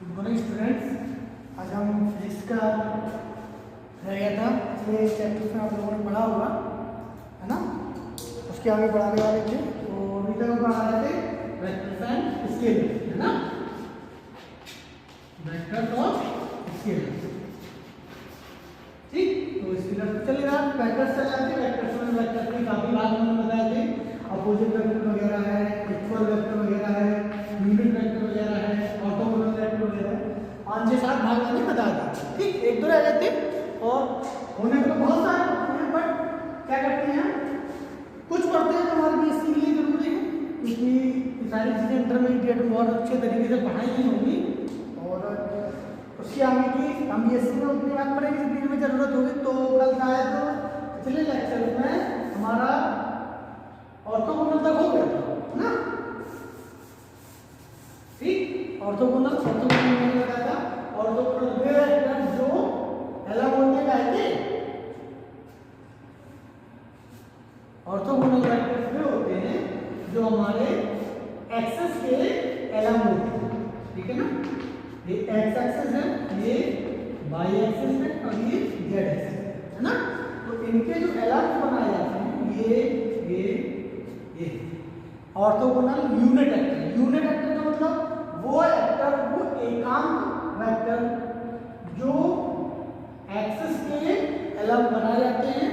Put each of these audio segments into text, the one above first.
Good morning students. आज हम physics का रह गया था, इसलिए चैप्टर में आप लोगों ने पढ़ा होगा, है ना। उसके आगे पढ़ाने वाले थे, तो अभी तक हम पढ़ा रहे थे वेक्टर्स एंड स्केलर, है ना। वेक्टर्स और स्केलर, ठीक। तो स्केलर तो चलेगा, वेक्टर्स चल जाते हैं। वेक्टर्स में वेक्टर्स के काफी भाग मैंने बताए थे, अपोजिट वेक्टर वगैरह है, इक्वल वेक्टर वगैरह है, यूनिट वेक्टर वगैरह है, ऑर्थोगोनल वेक्टर वगैरह है। 5-6-7 भाग मैंने बता दिए, ठीक। एक दो रह गए थे और होने को बहुत सारे होते हैं, बट क्या करते हैं, कुछ पढ़ते हैं जो हमारे बीएससी के लिए जरूरी है, क्योंकि ये सारी चीजें इंटरमीडिएट में बहुत अच्छे तरीके से पढ़ाई नहीं होगी, और उसके आगे की हम बीएससी में उतनी बात पढ़ेंगे जितनी में जरूरत होगी। तो कल का है तो पिछले लेक्चर में हमारा ऑर्थोगोनल तक हो गया था ना, ठीक। ऑर्थोगोनल मैंने बताया था, ऑर्थोगोनल वे वेक्टर जो एलामोनिया का है, ऑर्थोगोनल वेक्टर्स वे होते हैं जो हमारे एक्सेस के एलामोनिया, ठीक है ना। ये एक्स एक्सिस है, ये वाई एक्सिस है और ये जेड एक्सिस है ना। तो इनके जो एलाम्स बनाए जाते हैं ये orthogonal unit vector. Unit vector का मतलब वो वेक्टर, वो एकांक वेक्टर जो एक्सिस के एलम बनाए जाते हैं,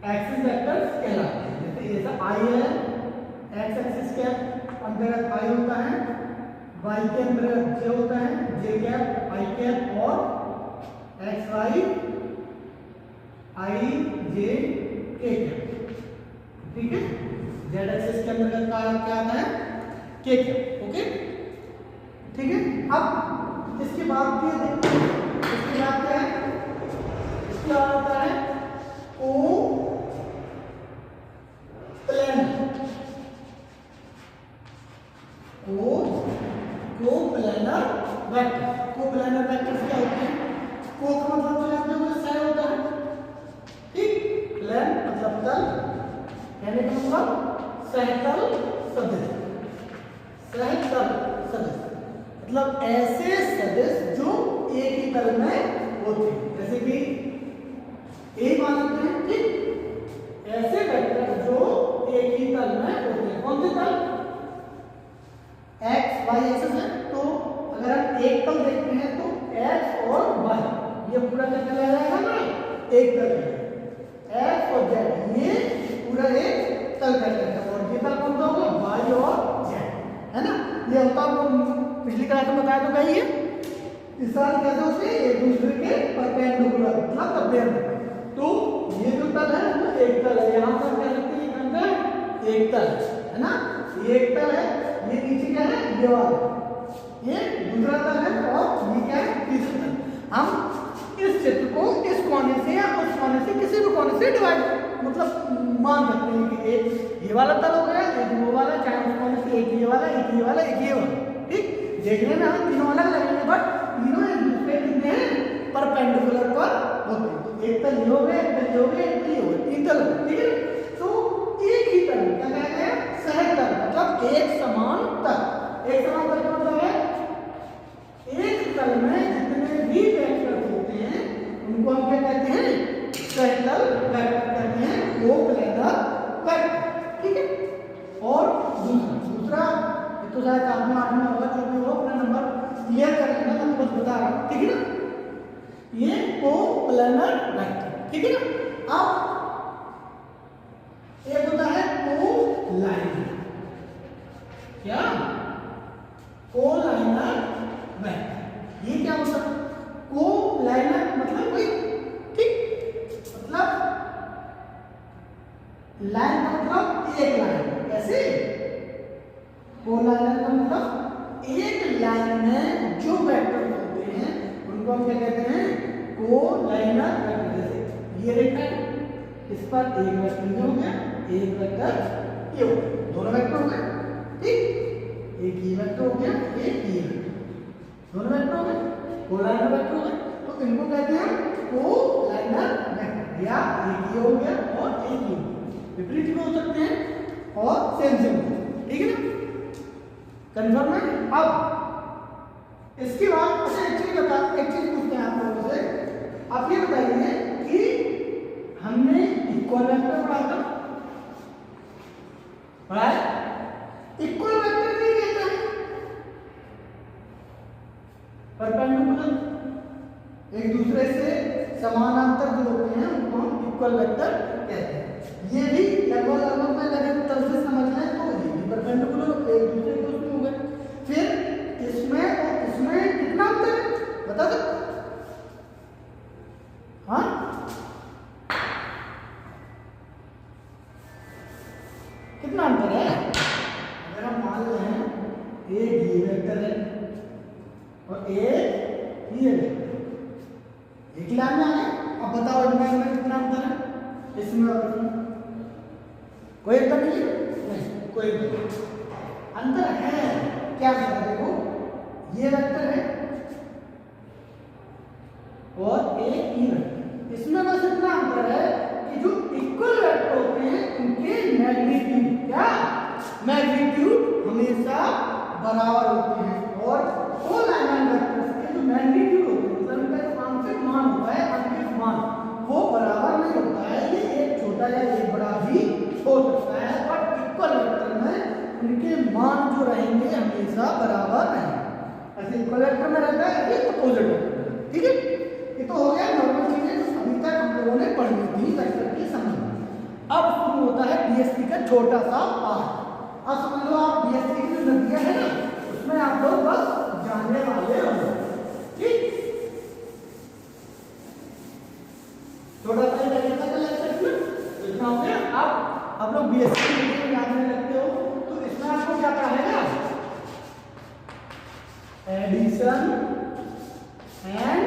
एक्सिस वेक्टर्स कहलाते हैं। जैसे ऐसा आई है, एक्स एक्सिस के अंतर्गत आई होता है, वाई के अंतर्गत जे होता है, जे कैप आई कैप, और एक्स वाई आई जे के कैप, ठीक है। जेड एक्सिस के अंतर्गत क्या आता है, के कैप, ओके, ठीक है। अब इसके बाद ये देखते हैं, इसके बाद क्या है, इसके बाद आता है को प्लेनर वेक्टर। को प्लेनर वेक्टर्स क्या होते हैं, को का मतलब तो जानते हो सह होता है, ठीक। प्लेन मतलब तल, कहने का मतलब सहतल सदिश, सहतल सदिश मतलब ऐसे सदिश जो एक ही तल में होते हैं, जैसे कि ए मान लेते हैं, ठीक। ऐसे वेक्टर जो एक ही तल में होते हैं, कौन से तल, एक्स वाई एक्सिस है। तो अगर हम एक तल देखते हैं तो एक्स और वाई ये पूरा क्या कहलाएगा ना, एक तल है। एक्स और जेड ये पूरा एक तल कहलाएगा, और ये तल कौन सा होगा, वाई और जेड, है ना। ये होता वो पिछली क्लास में बताया तो क्या ये इस तरह कैसे होते हैं, एक दूसरे के परपेंडिकुलर मतलब लंबवत। तो ये जो तल है वो एक तल है, यहाँ पर कह सकते हैं अंदर एक तल है ना, ये एक तल है, ये नीचे क्या है, ये वाला ये दूसरा तल है, और ये क्या है, तीसरा तल। हम इस चित्र को इस कोने से या उस कोने से किसी भी कोने से डिवाइड मतलब मान सकते हैं कि एक ये वाला तल हो गया, एक वो वाला, चाहे उस कोने से एक ये वाला, एक ये वाला, एक ये वाला, ठीक। देखने में हमें तीनों अलग लगेंगे, बट तीनों एक दूसरे कितने हैं, परपेंडिकुलर पर होते हैं। एक तल ये हो गया, एक तल ये हो गया, एक तल ये हो गया, तीन तल, ठीक है। तो एक ही तल क्या कहते हैं, सहतल मतलब एक समान तल। एक समान तल का मतलब है एक तल में जितने भी वेक्टर होते हैं उनको हम क्या कहते हैं, सहतल वेक्टर कहते हैं, को प्लेनर वेक्टर, ठीक है। और दूसरा ये तो शायद 8वां होगा, जो भी हो अपना नंबर क्लियर कर लेना, मैं बस बता रहा हूँ, ठीक है ना। ये को प्लेनर वेक्टर, ठीक है ना। अब एक होता है को लाइनर, क्या, को लाइनर वेक्टर। ये क्या होता है, को लाइनर मतलब वही, ठीक, मतलब लाइन का मतलब एक लाइन, ऐसे को लाइनर का मतलब एक लाइन में जो वेक्टर होते हैं उनको हम क्या कहते हैं, को लाइनर वेक्टर। जैसे ये रेखा है, इस पर एक वेक्टर ये हो गया, एक वेक्टर ये हो गया, दोनों वेक्टर हो गए, ठीक। एक ये वेक्टर हो गया, एक ये वेक्टर, दोनों वेक्टर हो गए, को लाइनर वेक्टर हो गए। तो इनको कहते हैं को लाइनर वेक्टर, या एक ये हो गया और एक ये, विपरीत में हो सकते हैं और सेम सेम, ठीक है ना। कंफर्म है। अब इसके बाद अच्छा एक चीज पूछते हैं आप लोगों से, आप ये बताइए कि हमने इक्वल वेक्टर पढ़ा है। इक्वल वेक्टर नहीं कहते हैं, परपेंडिकुलर एक दूसरे से समानांतर जो होते हैं उनको हम इक्वल वेक्टर कहते हैं। ये भी लगभग में लगे तरह से समझ लें तो ये भी परपेंडिकुलर एक दूसरे को उसमें हो गए। फिर इसमें और इसमें कितना अंतर है बता दो। हाँ कितना अंतर है? अगर हम मान लें एक ये वेक्टर है और एक ये वेक्टर, एक लाइन में आए। अब बताओ इनमें कितना अंतर है इसमें और इसमें? कोई अंतर नहीं है, नहीं कोई अंतर है। क्या अंतर है? देखो ये वेक्टर है और एक ई वेक्टर, इसमें बस इतना अंतर है कि जो इक्वल वेक्टर होते हैं उनके मैग्नीट्यूड, क्या मैग्नीट्यूड हमेशा बराबर होते हैं। और दो लाइनर वेक्टर्स के जो मैग्नीट्यूड होते हैं मतलब उनका आंशिक मान होता है, आंशिक मान वो बराबर नहीं होता है। ये एक छोटा या एक बड़ा भी हो सकता है, बट इक्वल वेक्टर में उनके मान जो रहेंगे हमेशा बराबर रहेंगे। ऐसे इक्वल वेक्टर में रहता है, ये अपोजिट वेक्टर में। ठीक है, ये तो हो गया नॉर्मल चीजें जो अभी तक हम लोगों ने पढ़ी थी वेक्टर के संबंध। अब शुरू होता है डीएसपी का छोटा सा पार्ट। अब समझ लो आप डीएसपी की जो नदियां है ना उसमें आप लोग बस जानने वाले हो। ठीक, छोटा सा तरीका का लेक्चर में इतना हो गया। अब आप लोग बीएससी में जानने लगते हो तो इसमें आपको क्या पढ़ाएगा? Addition and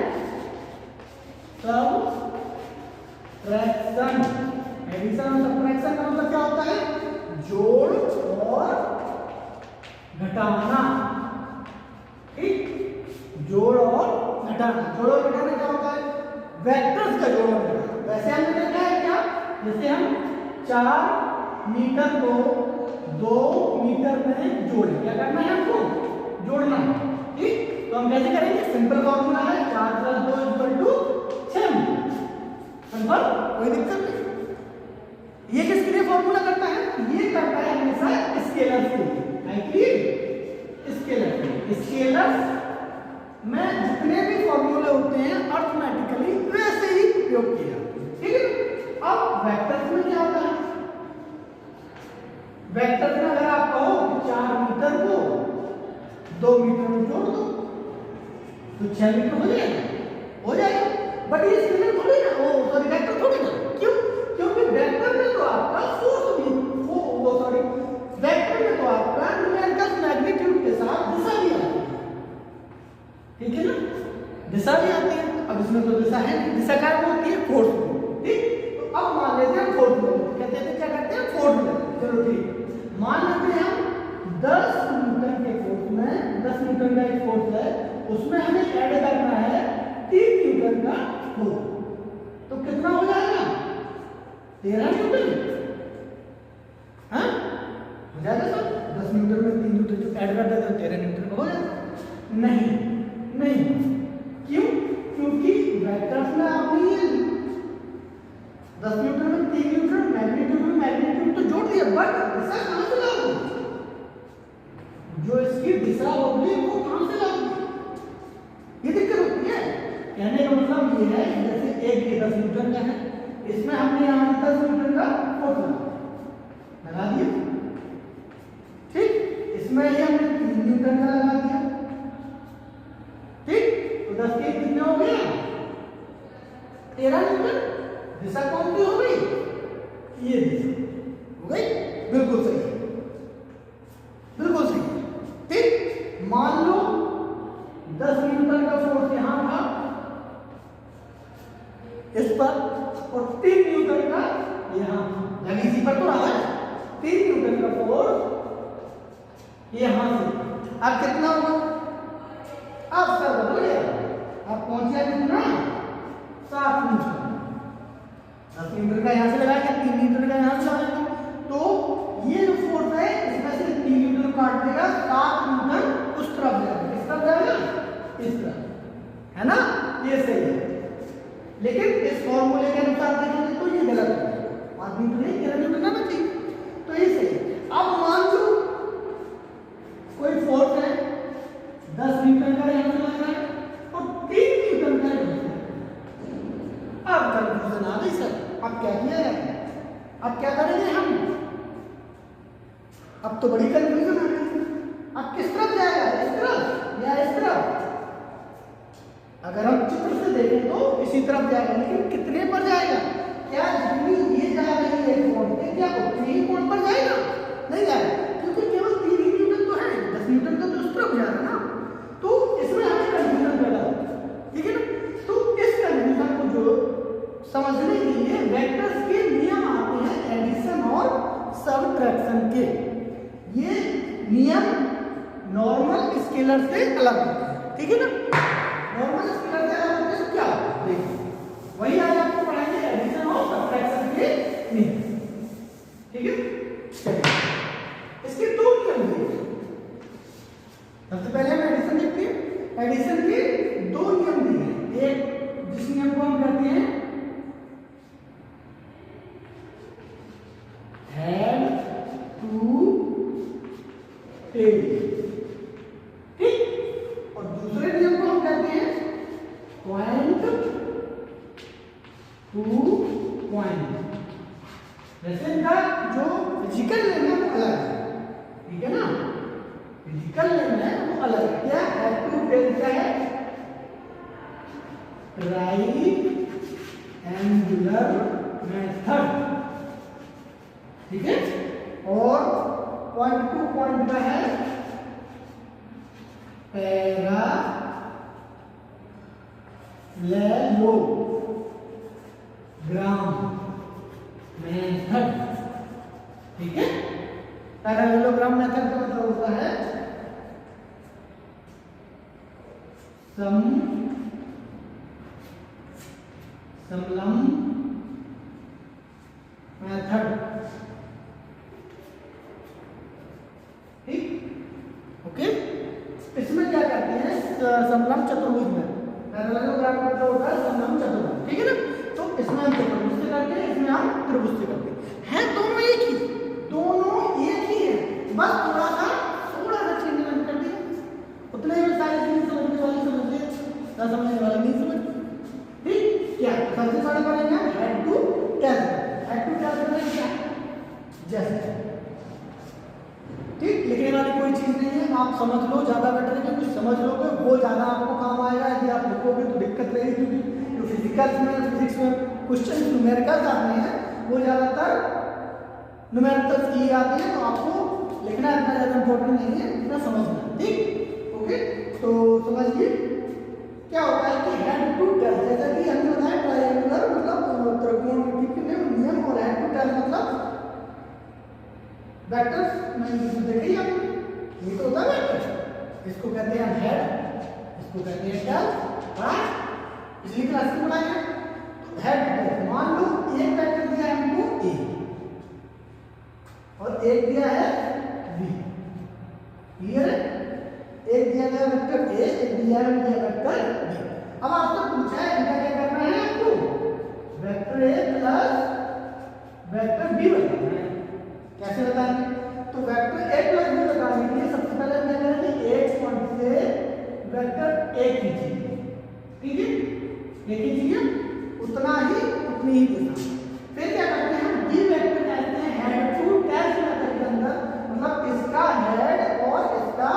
subtraction. एडिशन और सबट्रैक्शन का मतलब क्या होता है? जोड़ और घटाना। ठीक, जोड़ और घटाना। जोड़ और घटाना क्या होता है? वेक्टर्स का जोड़ और घटाना। वैसे हमने देखा है क्या, जैसे हम 4 मीटर को 2 मीटर में जोड़े, क्या करना है हमको? जोड़ना है। ठीक, तो हम कैसे करेंगे? सिंपल फॉर्मूला है 4 + 2 = 6 मीटर। सिंपल, कोई दिक्कत नहीं। ये किसके लिए फॉर्मूला करता है? ये करता है हमेशा स्केलर के लिए। स्केलर में जितने भी फॉर्मूले होते हैं अर्थमेटिकली वैसे ही उपयोग किया। ठीक है, अब वेक्टर्स में क्या होता है? वेक्टर्स में अगर आप कहो 4 मीटर को 2 मीटर में जोड़ दो तो 6 मीटर हो जाएगा, हो जाएगा। बट ये स्केलर थोड़ी ना, वो सॉरी वेक्टर थोड़ी ना। क्यों? क्योंकि वेक्टर में तो आपका फोर्स भी वो सॉरी वेक्टर में तो आपका न्यूमेरिकल मैग्नीट्यूड के साथ दिशा भी आती है। ठीक है ना, दिशा भी आती है। अब इसमें तो दिशा है नहीं, दिशा क्या होती है? फोर्स। ठीक, तो अब मान लेते हैं फोर्स कहते हैं, क्या करते हैं? फोर्स लेते हैं। चलो ठीक, मान लेते हैं हम 10 न्यूटन के फोर्स में 10 न्यूटन का एक फोर्स है, उसमें हमें ऐड करना है 3 न्यूटन का फोर्स। तो कितना हो जाएगा? 13 न्यूटन। हाँ हो जाएगा सर, 10 न्यूटन में 3 न्यूटन जो ऐड कर देते हैं 13 न्यूटन का हो जाएगा। नहीं, क्यों? क्योंकि वेक्टर्स में आपने ये 10 न्यूटन में 3 न्यूटन मैग्नीट्यूड तो जोड़ दिया, बट दिशा कहां से लाओगे? जो इसकी दिशा होगी वो कहां से लाओगे? ये दिक्कत होती है। कहने का मतलब ये है जैसे एक ये 10 न्यूटन का है, इसमें हमने यहाँ 10 न्यूटन का फोर्स लगा दिया। ठीक, इसमें ये हमने 3 न्यूटन का लगा दिया। ठीक, तो 10 के कितने हो गए? 13 न्यूटन। दिशा कौन सी हो गई? ये दिशा हो गई। बिल्कुल सही है, बिल्कुल सही है। ठीक, मान लो 10 न्यूटन का फोर्स यहां था इस पर और 3 न्यूटन का यहां, यानी इसी पर तो रहा है। 3 न्यूटन का फोर्स यहां से, अब कितना होगा? अब सर बताइए, अब पहुंचा कितना? 7 न्यूटन। 10 न्यूटन का यहां से लगाएंगे, 3 न्यूटन का यहां से लगाएंगे, तो ये जो फोर्स है इसमें से 3 न्यूटन काट देगा, 7 न्यूटन इसी तरफ जाएगा, लेकिन कितने पर जाएगा? क्या जितनी ये जा रही है कोण पे, क्या उतनी ही कोण पर जाएगा? नहीं जाएगा, क्योंकि केवल 3 ही न्यूटन तो है, 10 न्यूटन तो उस तरफ जा रहा है ना। तो इसमें हमें कंफ्यूजन पैदा होता है, ठीक है ना। तो इस कंफ्यूजन को जो समझने के लिए वेक्टर्स के नियम आते हैं एडिशन और सबट्रैक्शन के। ये नियम नॉर्मल स्केलर से अलग होते हैं, ठीक है ना। नॉर्मल स्केलर से अलग होते हैं, क्या देखिए वही आज आपको पढ़ाएंगे एडिशन और सबट्रैक्शन के नियम, ठीक है। चलिए इसके 2 नियम देखिए। सबसे पहले हम एडिशन देखते हैं। एडिशन के 2 नियम दिए हैं। एक जिस नियम को हम कहते हैं हेड टू टेल, ठीक, और दूसरे नियम को हम कहते हैं पॉइंट टू पॉइंट। वैसे इनका जो फिजिकल नेम है वो अलग है, ठीक है ना। फिजिकल नेम है वो अलग है। क्या हेड टू टेल क्या है? राइट एंगुलर मेथड, ठीक है। और पॉइंट टू पॉइंट का है पैरालेलोग्राम मेथड, ठीक है। पैरालेलोग्राम मेथड का मतलब होता है समलंब मेथड, ठीक, ओके। इसमें क्या करते हैं समलंब चतुर्भुज में, पैरेललोग्राम का मतलब होता है समलंब चतुर्भुज, ठीक है ना। तो इसमें हम चतुर्भुज से करते हैं, इसमें हम त्रिभुज से करते हैं दोनों एक ही, दोनों एक ही है, बस थोड़ा सा चेंज कर दिया, उतने में सारी चीज समझने वाली समझ ले, ना समझने वाली नहीं समझ, ठीक। क्या सबसे पहले करेंगे हम head to tail. Head to tail मतलब क्या? जैसे, ठीक, लिखने वाली कोई चीज नहीं है, आप समझ लो ज्यादा बेटर है, क्योंकि समझ लोगे वो ज्यादा आपको काम आएगा। यदि आप लिखोगे तो दिक्कत रहेगी, क्योंकि जो फिजिक्स में क्वेश्चन न्यूमेरिकल्स आते हैं वो ज्यादातर न्यूमेरिकल्स की आते हैं, तो आपको लिखना इतना ज्यादा इंपॉर्टेंट नहीं है, इतना समझना, ठीक, ओके। तो समझिए क्या होता है कि हेड टू टेल, जैसा कि हमने बताया ट्रायंगुलर मतलब त्रिकोणमिति के नियम, और हेड टू टेल मतलब वेक्टर्स में देखिए आपने, ये तो होता है वेक्टर, इसको कहते हैं हेड, इसको कहते हैं टेल, राइट। पिछली क्लास में पढ़ाया। तो हेड, मान लो एक वेक्टर दिया है हमको ए और एक दिया है बी, क्लियर है। एक दिया गया वेक्टर ए, एक दिया गया वेक्टर बी। अब आपसे पूछा है इनका क्या करना है आपको? Vector A plus vector B बताना है। कैसे बताएंगे? तो वेक्टर ए प्लस बी बताने के लिए सबसे पहले हम क्या करेंगे, एक पॉइंट से वेक्टर ए खींचेंगे, ठीक है, ये खींचिए उतना ही उतनी ही दिशा। फिर क्या करते हैं हम बी वेक्टर कहते हैं हेड टू टेल मेथड के अंदर, मतलब इसका हेड और इसका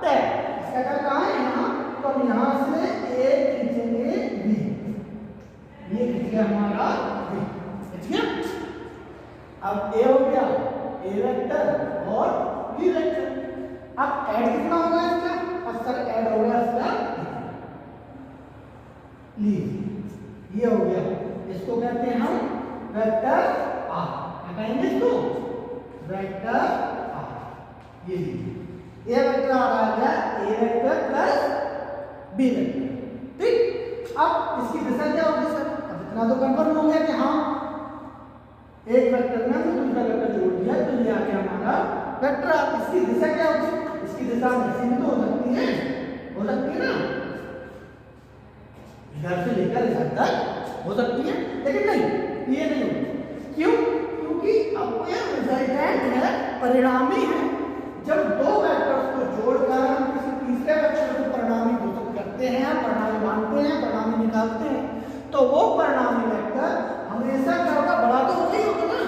टेल, इसका टेल कहाँ है? यहाँ, तो हम यहाँ से ए खींचेंगे बी, ये खींच गया हमारा बी, खींच गया। अब ए हो गया ए वेक्टर और बी वेक्टर। अब ऐड कितना होगा इसका? अब सर ऐड हो गया इसका लीजिए, ये हो गया, इसको कहते हैं हम वेक्टर आर, क्या कहेंगे इसको? Vector R. ये लीजिए ए वेक्टर आर आ गया, A vector plus B vector, ठीक। अब इसकी दिशा क्या होगी सर? अब इतना तो कंफर्म हो गया कि हाँ एक वेक्टर में दूसरा वेक्टर जोड़ दिया तो ये आ गया हमारा वेक्टर आर। इसकी दिशा क्या होगी? इसकी दिशा ऐसी भी तो हो सकती है, हो सकती है ना, इधर से लेकर इधर तक हो सकती है, लेकिन नहीं, ये नहीं होगी। क्यों? क्योंकि अब ये रिजल्टेंट है, परिणामी है। जब दो वेक्टर्स को जोड़कर हम किसी तीसरे वेक्टर को परिणामी घोषित करते हैं, परिणामी मानते हैं, परिणामी निकालते हैं, तो वो परिणामी वेक्टर हमेशा क्या होगा? बड़ा तो होगा ही होगा ना।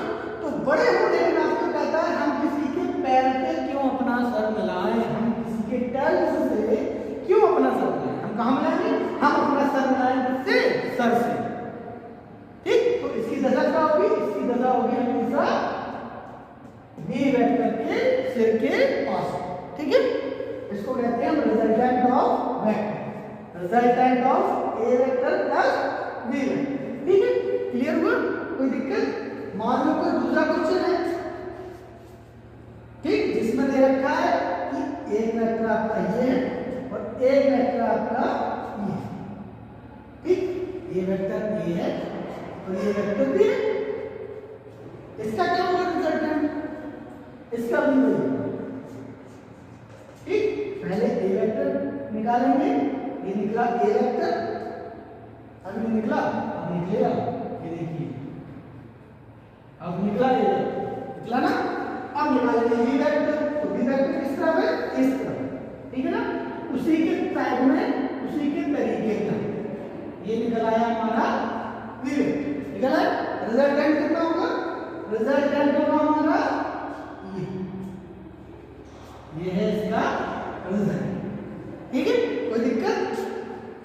तो बड़े होने के नाते कहता है हम किसी के पैर पे क्यों अपना सर मिलाएं, हम किसी के टेल्स से क्यों अपना सर मिलाएं। हम कहाँ मिलाएंगे? हम अपना सर मिलाएंगे सर से। ठीक, तो इसकी दशा क्या होगी? इसकी दशा होगी हमेशा बी वेक्टर के सिर के पास। ठीक है, इसको कहते हैं हम resultant of vector, resultant of A vector plus B vector. ठीक है, क्लियर हुआ? कोई दिक्कत? मान लो कोई दूसरा क्वेश्चन है, ठीक, जिसमें दे रखा है कि एक वेक्टर आपका ये है और एक वेक्टर आपका ये है। ठीक, ये वेक्टर ए है और ये वेक्टर बी है। इसका क्या होगा रिजल्टेंट? इसका भी वही। ठीक, पहले ए वेक्टर निकालेंगे, ये निकला ए वेक्टर, अभी निकला, अब निकलेगा ये देखिए, अब निकला ये निकला ना, अब निकालेंगे बी वेक्टर, तो बी वेक्टर किस तरह है? इस तरह। ठीक है ना, उसी के टाइप में, उसी के तरीके का ये निकल आया हमारा बी वेक्टर। निकल आया, रिजल्टेंट कितना होगा? रिजल्टेंट होगा हमारा ये है इसका रिजल्ट। ठीक है, कोई दिक्कत?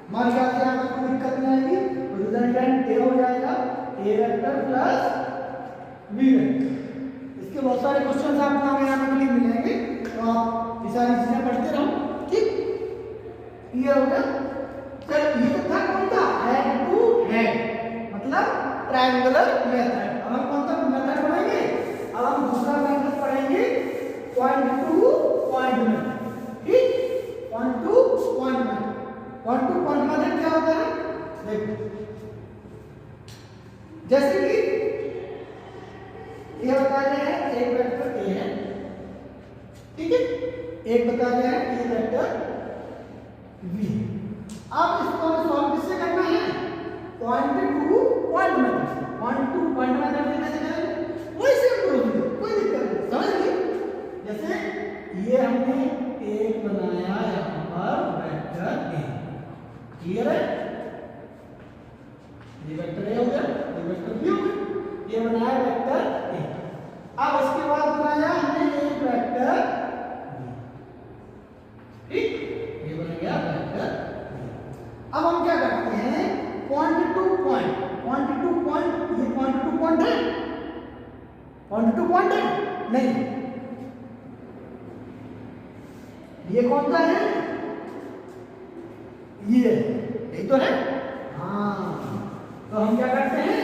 हमारे ख्याल से यहाँ पर कोई दिक्कत नहीं आएगी। तो रिजल्टेंट ए हो जाएगा ए वेक्टर प्लस बी वेक्टर। इसके बहुत सारे क्वेश्चन आपको आगे आने के लिए मिलेंगे, तो आप ये सारी चीजें पढ़ते रहो। ठीक, क्लियर हो गया? सर ये तो था कौन था? हेड टू हेड, मतलब ट्रायंगुलर मेथड। अब हम कौन सा मेथड पढ़ेंगे? अब हम दूसरा मेथड पढ़ेंगे, पॉइंट टू पॉइंट मेथड। ठीक, point two point method. Point two point method क्या होता है? देखो, जैसे कि ये बता रहे हैं एक वेक्टर ए है, ठीक है, एक बता रहे हैं ये वेक्टर बी। अब इसको सॉल्व किससे करना है? Point two point method. Point two point method से कैसे करेंगे? वही सेम प्रोसीजर, कोई दिक्कत नहीं, समझ गए? जैसे ये हमने एक बनाया यहाँ पर वेक्टर ए, क्लियर है? ये वेक्टर ए हो गया, ये वेक्टर बी हो गया, ये बनाया वेक्टर ए। अब इसके बाद बनाया हमने एक वेक्टर बी। ठीक, ये बन गया वेक्टर बी। अब हम क्या करते हैं? Point two point, point two point, ये पॉइंट टू पॉइंट है, पॉइंट टू पॉइंट है नहीं, ये कौन सा है? ये, यही तो है। हाँ, तो हम क्या करते हैं?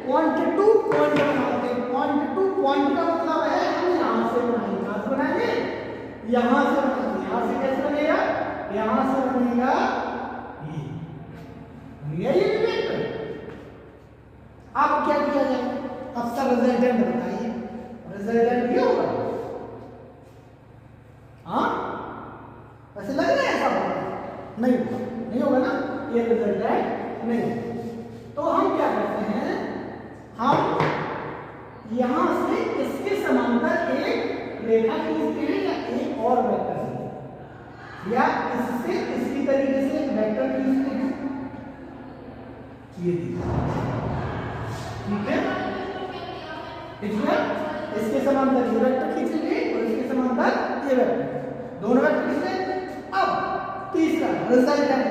पॉइंट टू पॉइंट बनाते हैं। पॉइंट टू पॉइंट का मतलब है हम यहां से बनाएंगे, कहां से बनाएंगे? यहां से बनाएंगे। यहां से कैसे बनेगा? यहां से बनेगा ये वेक्टर। अब क्या किया जाए? अब सर रिजल्टेंट बताइए, रिजल्टेंट ये होगा। हाँ, वैसे लग रहा है ऐसा होगा? नहीं होगा, नहीं होगा ना, ये रिजल्टेंट नहीं। तो हम क्या करते हैं? हम यहां से इसके समांतर एक रेखा खींचते हैं या एक और वेक्टर से, या इससे इसी तरीके से एक वेक्टर खींचते हैं। ये ठीक है, इसके समांतर ये वेक्टर खींचेंगे और इसके समांतर ये वेक्टर, दोनों वेक्टर खींचेंगे। अब तीसरा रिजल्टेंट,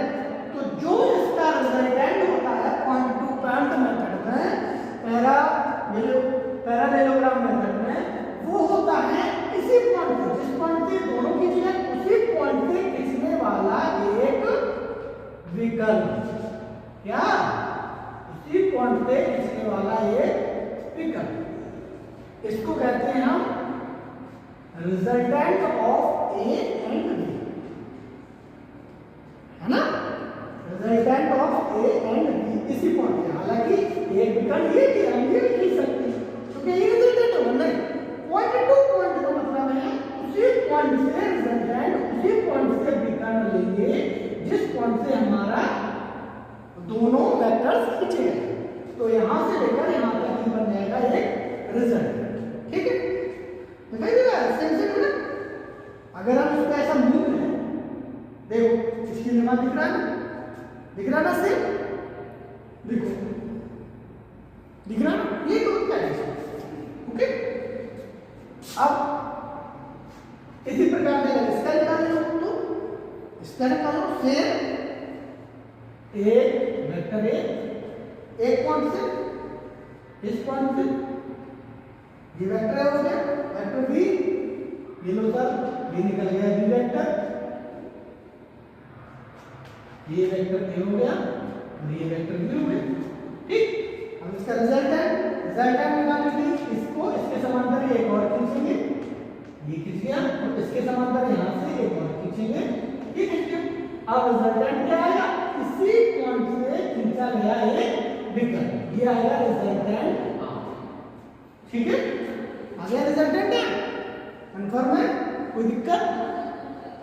तो जो इसका रिजल्टेंट होता है पॉइंट टू पॉइंट मेथड में, पैरेललोग्राम मेथड में, वो होता है इसी पॉइंट से, जिस पॉइंट से दोनों खींचे उसी पॉइंट से खींचने वाला एक विकल्प। क्या? इसी पॉइंट से खींचने वाला एक विकल्प, इसको कहते हैं हम resultant of A and B, है ना? Resultant of A and B इसी पॉइंट से। हालांकि एक विकल्प ये भी हम ये भी लिख सकते हैं, तो क्या ये रिजल्टेंट होगा? नहीं, पॉइंट टू पॉइंट का मतलब है उसी पॉइंट से रिजल्टेंट, उसी पॉइंट से विकल्प लेंगे जिस पॉइंट से हमारा दोनों वेक्टर्स खींचे गए। तो यहां से लेकर यहां तक ही बन जाएगा एक रिजल्ट। ठीक है, दिखाई दे रहा है? सेम सेम है ना? अगर हम इसको ऐसा मूव करें, देखो इसकी निगाह दिख रहा है, दिख रहा ना? सेम देखो, दिख रहा ना? ये तो क्या है? ओके, अब इसी प्रकार से अगर इसका निकालो तो इसका निकालो, सेम एक वेक्टर ए एक पॉइंट से इस पॉइंट से ये वेक्टर है, हो गया वेक्टर बी, ये लो सर ये निकल गया बी वेक्टर, ये वेक्टर ए हो गया और ये वेक्टर बी हो गया। ठीक, अब इसका रिजल्टेंट निकालने के लिए इसको इसके समांतर एक और खींचेंगे, ये खींच गया, और इसके समांतर यहाँ से एक और खींचेंगे। ठीक है, अब रिजल्टेंट क्या आएगा, इसी पॉइंट से खींचा गया एक विकर्ण, ये आएगा रिजल्टेंट। ठीक है, आ गया रिजल्टेंट है, कंफर्म है, कोई दिक्कत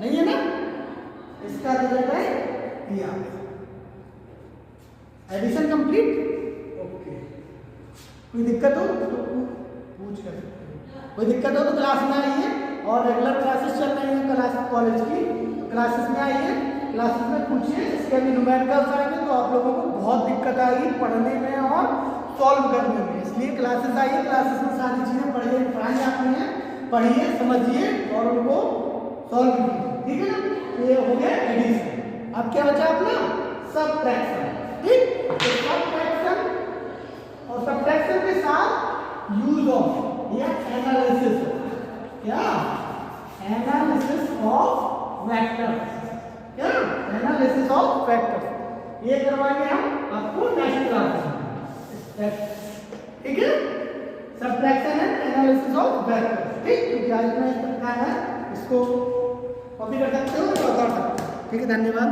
नहीं है ना, इसका रिजल्टेंट ये आ गया। Addition complete. ओके, कोई दिक्कत हो तो पूछ कर सकते हो, कोई दिक्कत हो तो क्लास में आइए, और रेगुलर क्लासेस चल रही हैं क्लास कॉलेज की, क्लासेस में आइए, क्लासेस में पूछिए, इसके भी न्यूमेरिकल्स आएंगे तो आप लोगों को बहुत दिक्कत आएगी पढ़ने में और सॉल्व करने में, इसलिए क्लासेस आइए, क्लासेस में सारी चीज़ें पढ़िए, पढ़ाई जाती हैं, पढ़िए समझिए और उनको सॉल्व कीजिए। ठीक है ना, ये हो गया एडिशन। अब क्या बचा अपना सबट्रैक्शन। ठीक, तो सबट्रैक्शन और सबट्रैक्शन के साथ यूज ऑफ या एनालिसिस, क्या एनालिसिस ऑफ वेक्टर्स, क्या एनालिसिस ऑफ वेक्टर्स, ये करवाएंगे हम आपको नेक्स्ट क्लास में। ठीक है, subtraction and analysis of vectors. ठीक, क्योंकि आज में है इसको कॉपी कर सकते हो और कर सकते हो। ठीक है, धन्यवाद।